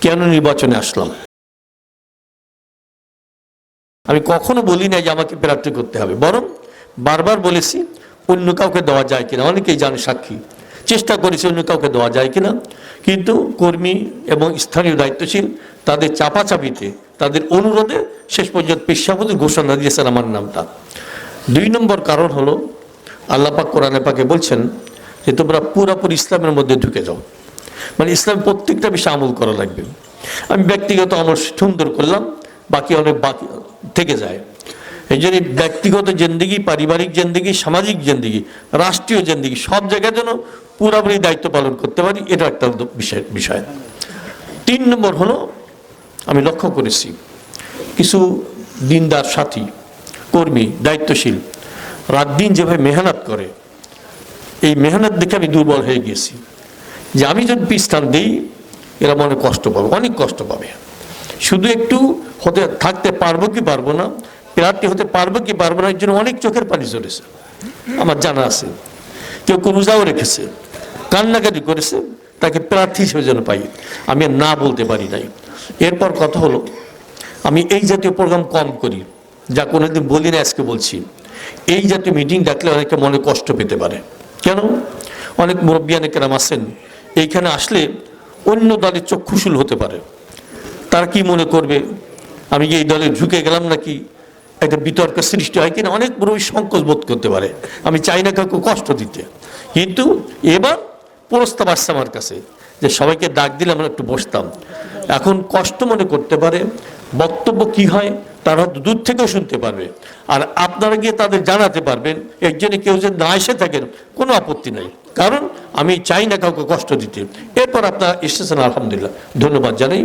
কেন নির্বাচনে আসলাম। আমি কখনো বলি না যে আমাকে প্রার্থী করতে হবে, বরং বারবার বলেছি অন্য কাউকে দেওয়া যায় কিনা। অনেকেই জানে, সাক্ষী, চেষ্টা করেছি অন্য কাউকে দেওয়া যায় কিনা, কিন্তু কর্মী এবং স্থানীয় দায়িত্বশীল তাদের চাপাচাপিতে, তাদের অনুরোধে শেষ পর্যন্ত পেশাপতির ঘোষণা দিয়েছেন আমার নামটা। 2 নম্বর কারণ হলো, আল্লাহ পাক কোরআনে পাকে বলছেন যে তোমরা পুরোপুরি ইসলামের মধ্যে ঢুকে যাও, মানে ইসলাম প্রত্যেকটা বিষয়ে আমল করা লাগবে। আমি ব্যক্তিগত আমল সুন্দর করলাম, বাকি অনেক বাকি থেকে যায়। এই জন্য ব্যক্তিগত জিন্দিগি, পারিবারিক জিন্দিগি, সামাজিক জিন্দিগি, রাষ্ট্রীয় জিন্দিগি, সব জায়গায় যেন পুরোপুরি দায়িত্ব পালন করতে পারি, এটা একটা বিষয়। 3 নম্বর হলো, আমি লক্ষ্য করেছি কিছু দিনদার সাথী, কর্মী, দায়িত্বশীল রাত দিন যেভাবে মেহনত করে, এই মেহনত দেখে আমি দুর্বল হয়ে গেছি যে আমি যদি স্থান দিই এরা মনে কষ্ট পাবে, অনেক কষ্ট পাবে। শুধু একটু থাকতে পারবো কি পারবো না, প্রার্থী হতে পারবো কি পারবো না, এর জন্য অনেক চোখের পানি চলেছে আমার জানা আছে। কেউ রোজাও রেখেছে, কান্নাকাটি করেছে, তাকে প্রার্থী হিসেবে যেন পাই। আমি আর না বলতে পারি নাই। এরপর কথা হলো, আমি এই জাতীয় প্রোগ্রাম কম করি, যা কোনোদিন বলি না, আজকে বলছি। এই জাতীয় মিটিং ডাকলে অনেকে মনে কষ্ট পেতে পারে। কেন? অনেক মুরব্বিয়ানে কেরাম আছেন, এইখানে আসলে অন্য দলের চক্ষুশূল হতে পারে। তারা কি মনে করবে, আমি কি এই দলে ঢুকে গেলাম নাকি, একটা বিতর্ক সৃষ্টি হয় কিনা, অনেক বড় সংকোচ বোধ করতে পারে। আমি চাই না কাউকে কষ্ট দিতে, কিন্তু এবার প্রস্তাব আসছে আমার কাছে যে সবাইকে ডাক দিলে আমরা একটু বসতাম। এখন কষ্ট মনে করতে পারে, বক্তব্য কি হয় তারা হয়তো দূর থেকেও শুনতে পারবে, আর আপনারা গিয়ে তাদের জানাতে পারবেন। এর জন্য কেউ যদি না এসে থাকেন কোনো আপত্তি নাই, কারণ আমি চাই না কাউকে কষ্ট দিতে। এরপর আপনারা এসেছেন, আলহামদুলিল্লাহ, ধন্যবাদ জানাই।